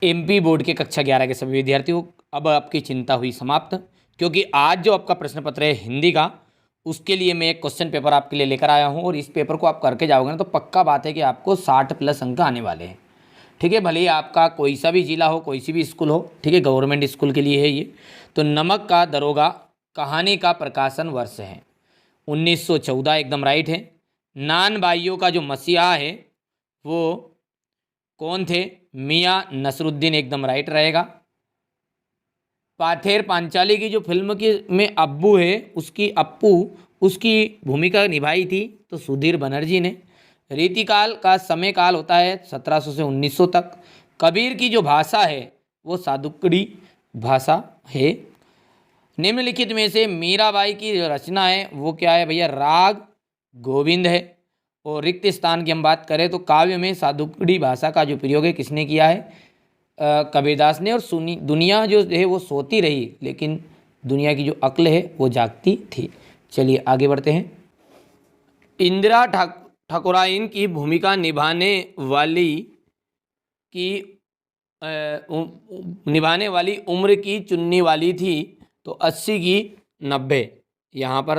MP board के कक्षा 11 के सभी विद्यार्थियों, अब आपकी चिंता हुई समाप्त, क्योंकि आज जो आपका प्रश्न पत्र है हिंदी का, उसके लिए मैं एक क्वेश्चन पेपर आपके लिए लेकर आया हूं, और इस पेपर को आप करके जाओगे ना तो पक्का बात है कि आपको 60+ अंक आने वाले हैं। ठीक है, भले ही आपका कोई सा भी जिला हो, कोई सी भी स्कूल हो, ठीक है, गवर्नमेंट स्कूल के लिए है ये। तो नमक का दरोगा कहानी का प्रकाशन वर्ष है 1914, एकदम राइट है। नान भाइयों का जो मसीहा है वो कौन थे? मियाँ नसरुद्दीन, एकदम राइट रहेगा। पाथेर पांचाली की जो फिल्म की में अब्बू है, उसकी भूमिका निभाई थी तो सुधीर बनर्जी ने। रीतिकाल का समय काल होता है 1700 से 1900 तक। कबीर की जो भाषा है वो सादुकड़ी भाषा है। निम्नलिखित में से मीराबाई की जो रचना है वो क्या है भैया? राग गोविंद है। और रिक्त स्थान की हम बात करें तो काव्य में सादुकड़ी भाषा का जो प्रयोग है किसने किया है? कबीरदास ने। और सुनी दुनिया जो है वो सोती रही, लेकिन दुनिया की जो अक्ल है वो जागती थी। चलिए आगे बढ़ते हैं। इंदिरा ठाकुराइन की भूमिका निभाने वाली उम्र की चुनने वाली थी तो 80 की 90। यहाँ पर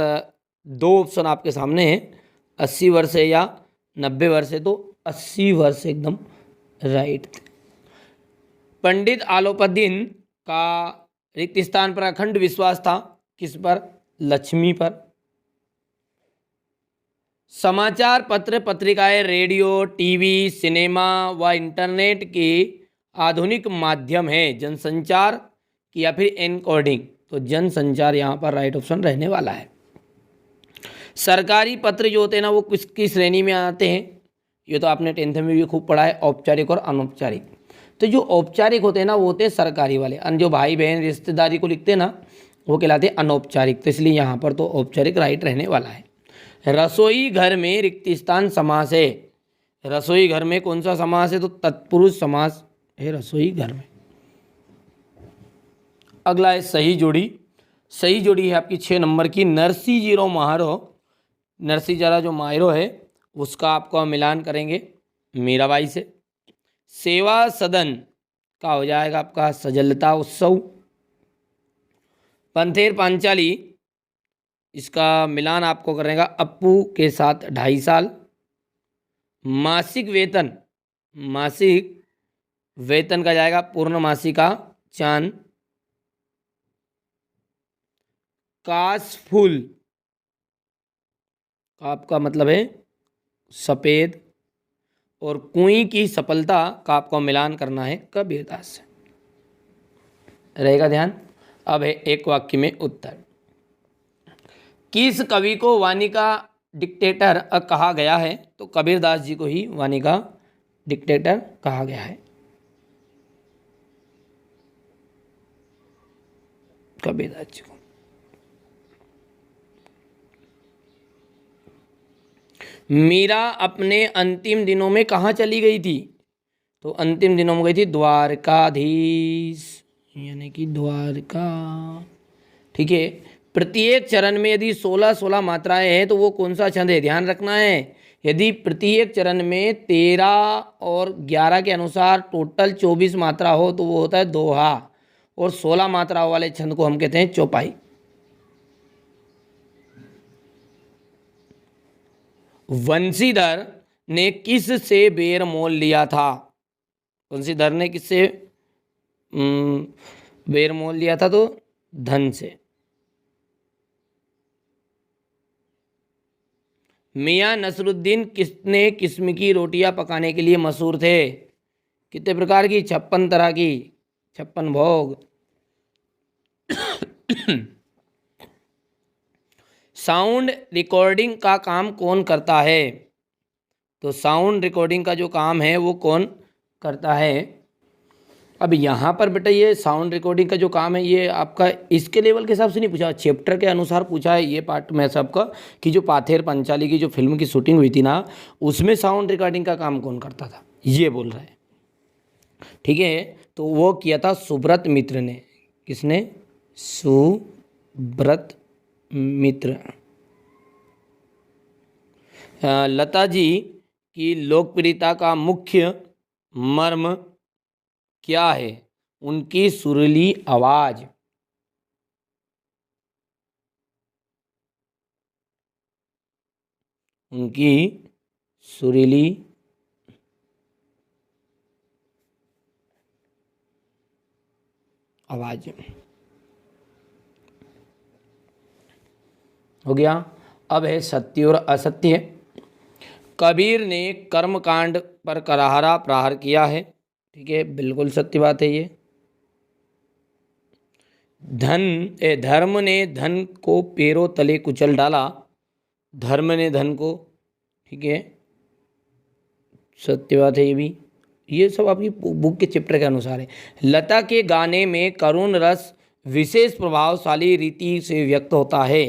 दो ऑप्शन आपके सामने हैं, 80 वर्ष है या 90 वर्ष है, तो 80 वर्ष एकदम राइट। पंडित आलोपदीन का रिक्त स्थान पर अखंड विश्वास था, किस पर? लक्ष्मी पर। समाचार पत्र, पत्रिकाएं, रेडियो, टीवी, सिनेमा व इंटरनेट के आधुनिक माध्यम है जनसंचार की या फिर एनकोडिंग, तो जनसंचार यहाँ पर राइट ऑप्शन रहने वाला है। सरकारी पत्र जो होते हैं ना वो किसकी श्रेणी में आते हैं? ये तो आपने 10th में भी खूब पढ़ा है, औपचारिक और अनौपचारिक। तो जो औपचारिक होते हैं ना वो होते हैं सरकारी वाले, जो भाई बहन रिश्तेदारी को लिखते हैं ना वो कहलाते हैं अनौपचारिक, तो इसलिए यहाँ पर तो औपचारिक राइट रहने वाला है। रसोई घर में रिक्त स्थान समास है। रसोई घर में कौन सा समास है? तो तत्पुरुष समास है रसोई घर में। अगला है सही जोड़ी। सही जोड़ी है आपकी 6 नंबर की, नरसी जीरो माहरो। नरसी जरा जो मायरो है उसका आपको मिलान करेंगे मीराबाई से। सेवा सदन का हो जाएगा आपका सजलता उत्सव। पंथेर पांचाली, इसका मिलान आपको करेगा अप्पू के साथ 2.5 साल। मासिक वेतन, मासिक वेतन का जाएगा पूर्णमासी का चांद। काशफूल का आपका मतलब है सफ़ेद। और कुई की सफलता का आपको मिलान करना है कबीरदास से, रहेगा ध्यान। अब है एक वाक्य में उत्तर। किस कवि को वाणी का डिक्टेटर कहा गया है? तो कबीरदास जी को ही वाणी का डिक्टेटर कहा गया है, कबीरदास जी को। मीरा अपने अंतिम दिनों में कहाँ चली गई थी? तो अंतिम दिनों में गई थी द्वारकाधीश, यानी कि द्वारका। ठीक है, प्रत्येक चरण में यदि 16-16 मात्राएं हैं तो वो कौन सा छंद है? ध्यान रखना है। यदि प्रत्येक चरण में 13 और 11 के अनुसार टोटल 24 मात्रा हो तो वो होता है दोहा, और 16 मात्राओं वाले छंद को हम कहते हैं चौपाई। वंशीधर ने किस से बेर मोल लिया था? वंशीधर ने किससे बेर मोल लिया था? तो धन से। मियाँ नसरुद्दीन कितने किस्म की रोटियां पकाने के लिए मशहूर थे? कितने प्रकार की? 56 तरह की, 56 भोग। साउंड रिकॉर्डिंग का काम कौन करता है? तो साउंड रिकॉर्डिंग का जो काम है वो कौन करता है? अब यहाँ पर बेटा ये साउंड रिकॉर्डिंग का जो काम है ये आपका इसके लेवल के हिसाब से नहीं पूछा, चैप्टर के अनुसार पूछा है ये पार्ट में सबका, कि जो पाथेर पंचाली की जो फिल्म की शूटिंग हुई थी ना उसमें साउंड रिकॉर्डिंग का काम कौन करता था, ये बोल रहा है। ठीक है, तो वो किया था सुब्रत मित्र ने। किसने? सुब्रत मित्र। लता जी की लोकप्रियता का मुख्य मर्म क्या है? उनकी सुरीली आवाज। उनकी सुरीली आवाज हो गया। अब है सत्य और असत्य। कबीर ने कर्मकांड पर करारा प्रहार किया है। ठीक है, बिल्कुल सत्य बात है ये। धर्म ने धन को पैरों तले कुचल डाला। धर्म ने धन को, ठीक है, सत्य बात है ये भी। ये सब आपकी बुक के चैप्टर के अनुसार है। लता के गाने में करुण रस विशेष प्रभावशाली रीति से व्यक्त होता है।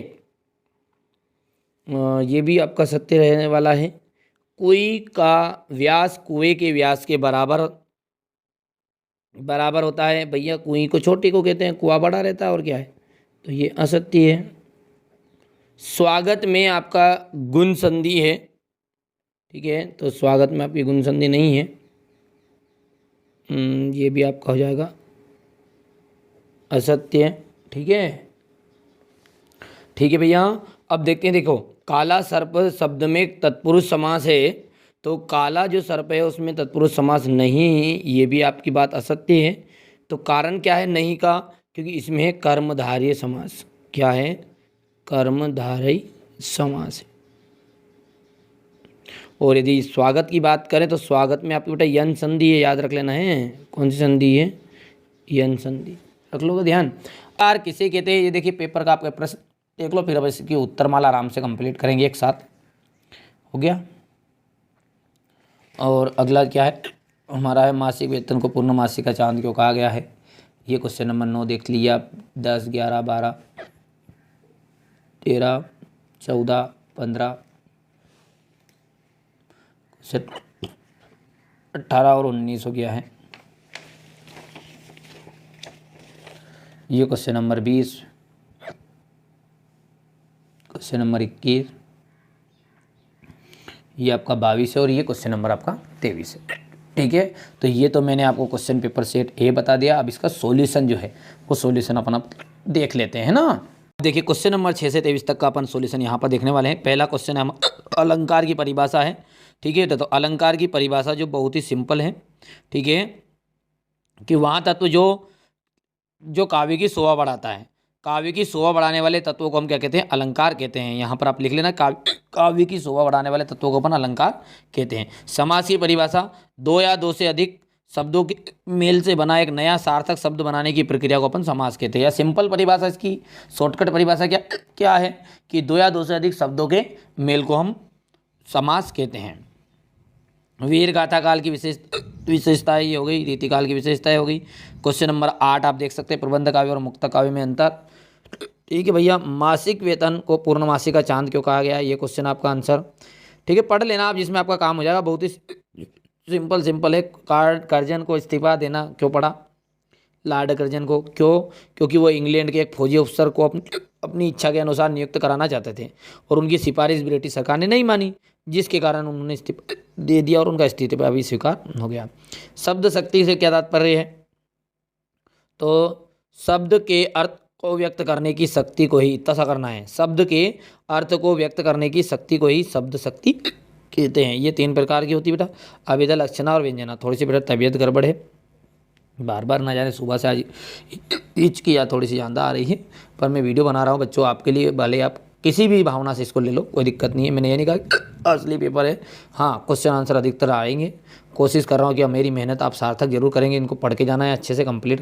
ये भी आपका सत्य रहने वाला है। कुएं का व्यास कुएं के व्यास के बराबर बराबर होता है। भैया कुएं को छोटे को कहते हैं, कुआं बड़ा रहता है, और क्या है, तो ये असत्य है। स्वागत में आपका गुण संधि है। ठीक है, तो स्वागत में आपकी गुण संधि नहीं है। ये भी आपका हो जाएगा असत्य। ठीक है, ठीक है भैया। अब देखते हैं, देखो काला सर्प शब्द में तत्पुरुष समास है, तो काला जो सर्प है उसमें तत्पुरुष समास नहीं, ये भी आपकी बात असत्य है। तो कारण क्या है नहीं का? क्योंकि इसमें है कर्मधारय समास। क्या है? कर्मधारय समास है। और यदि स्वागत की बात करें तो स्वागत में आपकी बेटा यन संधि है, याद रख लेना है। कौन सी संधि है? यन संधि, रख लोगे ध्यान। यार किसे कहते हैं? ये देखिए पेपर का आपका प्रश्न देख लो, फिर अब इसकी उत्तरमाला आराम से कंप्लीट करेंगे एक साथ। हो गया। और अगला क्या है हमारा? है मासिक वेतन को पूर्णमासिक का चांद क्यों कहा गया है? ये क्वेश्चन नंबर 9 देख लिया। 10, 11, 12, 13, 14, 15, 18 और 19 हो गया है। ये क्वेश्चन नंबर 20, क्वेश्चन नंबर 21, ये आपका 22 है, और ये क्वेश्चन नंबर आपका 23 है। ठीक है, तो ये तो मैंने आपको क्वेश्चन पेपर सेट ए बता दिया। अब इसका सॉल्यूशन जो है वो सॉल्यूशन अपन आप देख लेते हैं ना। देखिए क्वेश्चन नंबर 6 से 23 तक का अपन सॉल्यूशन यहाँ पर देखने वाले हैं। पहला क्वेश्चन है अलंकार की परिभाषा है। ठीक है, तो अलंकार की परिभाषा जो बहुत ही सिंपल है। ठीक है, कि वहाँ तत्व जो काव्य की शोभा बढ़ाता है, काव्य की शोभा बढ़ाने वाले तत्वों को हम क्या कहते हैं? अलंकार कहते हैं। यहाँ पर आप लिख लेना, काव्य की शोभा बढ़ाने वाले तत्वों को अपन अलंकार कहते हैं। समास की परिभाषा, दो या दो से अधिक शब्दों के मेल से बना एक नया सार्थक शब्द बनाने की प्रक्रिया को अपन समास कहते हैं। या सिंपल परिभाषा, इसकी शॉर्टकट परिभाषा क्या है? कि दो या दो से अधिक शब्दों के मेल को हम समास कहते हैं। वीर गाथा काल की विशेषता ये हो गई, रीतिकाल की विशेषताएं हो गई। क्वेश्चन नंबर 8 आप देख सकते हैं, प्रबंध काव्य और मुक्त काव्य में अंतर। ठीक है भैया, मासिक वेतन को पूर्णमासिक का चांद क्यों कहा गया है? ये क्वेश्चन आपका आंसर। ठीक है, पढ़ लेना आप, जिसमें आपका काम हो जाएगा। बहुत ही सिंपल है। कर्जन को इस्तीफा देना क्यों पड़ा? लॉर्ड कर्जन को क्यों? क्योंकि वो इंग्लैंड के एक फौजी अफसर को अपनी इच्छा के अनुसार नियुक्त कराना चाहते थे, और उनकी सिफारिश ब्रिटिश सरकार ने नहीं मानी, जिसके कारण उन्होंने इस्तीफा दे दिया और उनका इस्तीफा भी स्वीकार हो गया। शब्द शक्ति से क्या तात्पर्य है? तो शब्द के अर्थ को व्यक्त करने की शक्ति को ही, इतना सा करना है, शब्द के अर्थ को व्यक्त करने की शक्ति को ही शब्द शक्ति कहते हैं। ये 3 प्रकार की होती है बेटा, अभिधा, लक्षणा और व्यंजना। थोड़ी सी बेटा तबीयत गड़बड़ है, बार बार ना जाने सुबह से आज हिचकी या थोड़ी सी ज़्यादा आ रही है, पर मैं वीडियो बना रहा हूँ बच्चों आपके लिए। भले आप किसी भी भावना से इसको ले लो, कोई दिक्कत नहीं है। मैंने ये नहीं कहा असली पेपर है। हाँ, क्वेश्चन आंसर अधिकतर आएंगे। कोशिश कर रहा हूँ कि मेरी मेहनत आप सार्थक जरूर करेंगे। इनको पढ़ के जाना है, अच्छे से कंप्लीट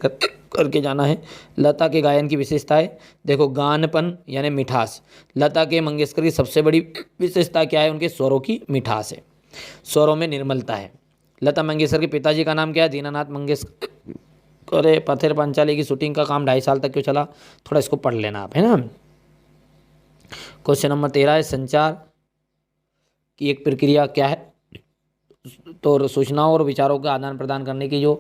करके जाना है। लता के गायन की विशेषताएं देखो, गानपन यानी मिठास। लता के मंगेशकर की सबसे बड़ी विशेषता क्या है? उनके स्वरों की मिठास है, स्वरों में निर्मलता है। लता मंगेशकर के पिताजी का नाम क्या है? दीनानाथ मंगेशकर। पत्थर पांचाली की शूटिंग का काम 2.5 साल तक क्यों चला? थोड़ा इसको पढ़ लेना आप, है ना। क्वेश्चन नंबर 13 है, संचार की एक प्रक्रिया क्या है? तो सूचनाओं और विचारों का आदान प्रदान करने की जो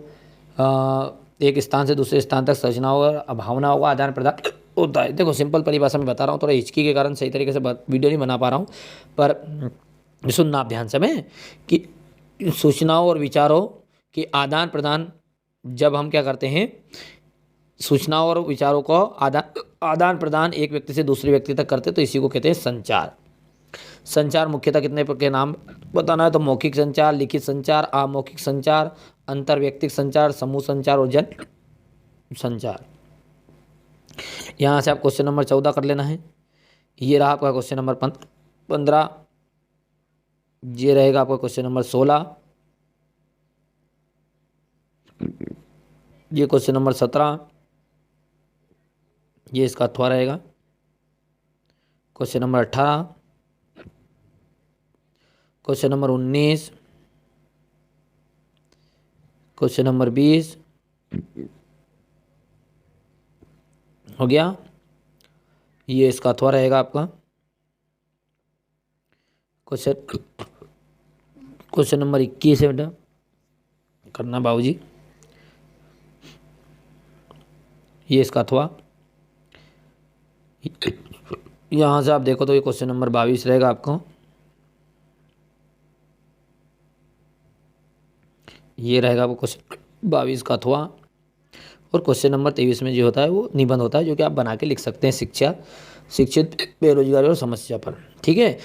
एक स्थान से दूसरे स्थान तक सूचनाओं और भावनाओं का आदान प्रदान होता है। देखो सिंपल परिभाषा में बता रहा हूँ, थोड़ा हिचकी के कारण सही तरीके से वीडियो नहीं बना पा रहा हूँ, पर सुनना आप ध्यान से। मैं कि सूचनाओं और विचारों के आदान प्रदान जब हम क्या करते हैं, सूचनाओं और विचारों को आदान प्रदान एक व्यक्ति से दूसरे व्यक्ति तक करते, तो इसी को कहते हैं संचार। संचार मुख्यतः कितने प्रकार के नाम बताना है, तो मौखिक संचार, लिखित संचार, अमौखिक संचार, अंतर्व्यक्तिक संचार, समूह संचार और जन संचार। यहाँ से आप क्वेश्चन नंबर 14 कर लेना है। ये रहा आपका क्वेश्चन नंबर 15। ये रहेगा आपका क्वेश्चन नंबर 16। ये क्वेश्चन नंबर 17, ये इसका अथवा रहेगा। Question number 18, question number 19, question number 20 हो गया। ये इसका अथवा रहेगा आपका। क्वेश्चन नंबर 21 है बेटा, करना बाबूजी। ये इसका अथवा। यहाँ से आप देखो तो ये क्वेश्चन नंबर 22 रहेगा आपको। ये रहेगा वो क्वेश्चन 22 का अथवा। और क्वेश्चन नंबर 23 में जो होता है वो निबंध होता है, जो कि आप बना के लिख सकते हैं शिक्षित बेरोजगारी और समस्या पर। ठीक है।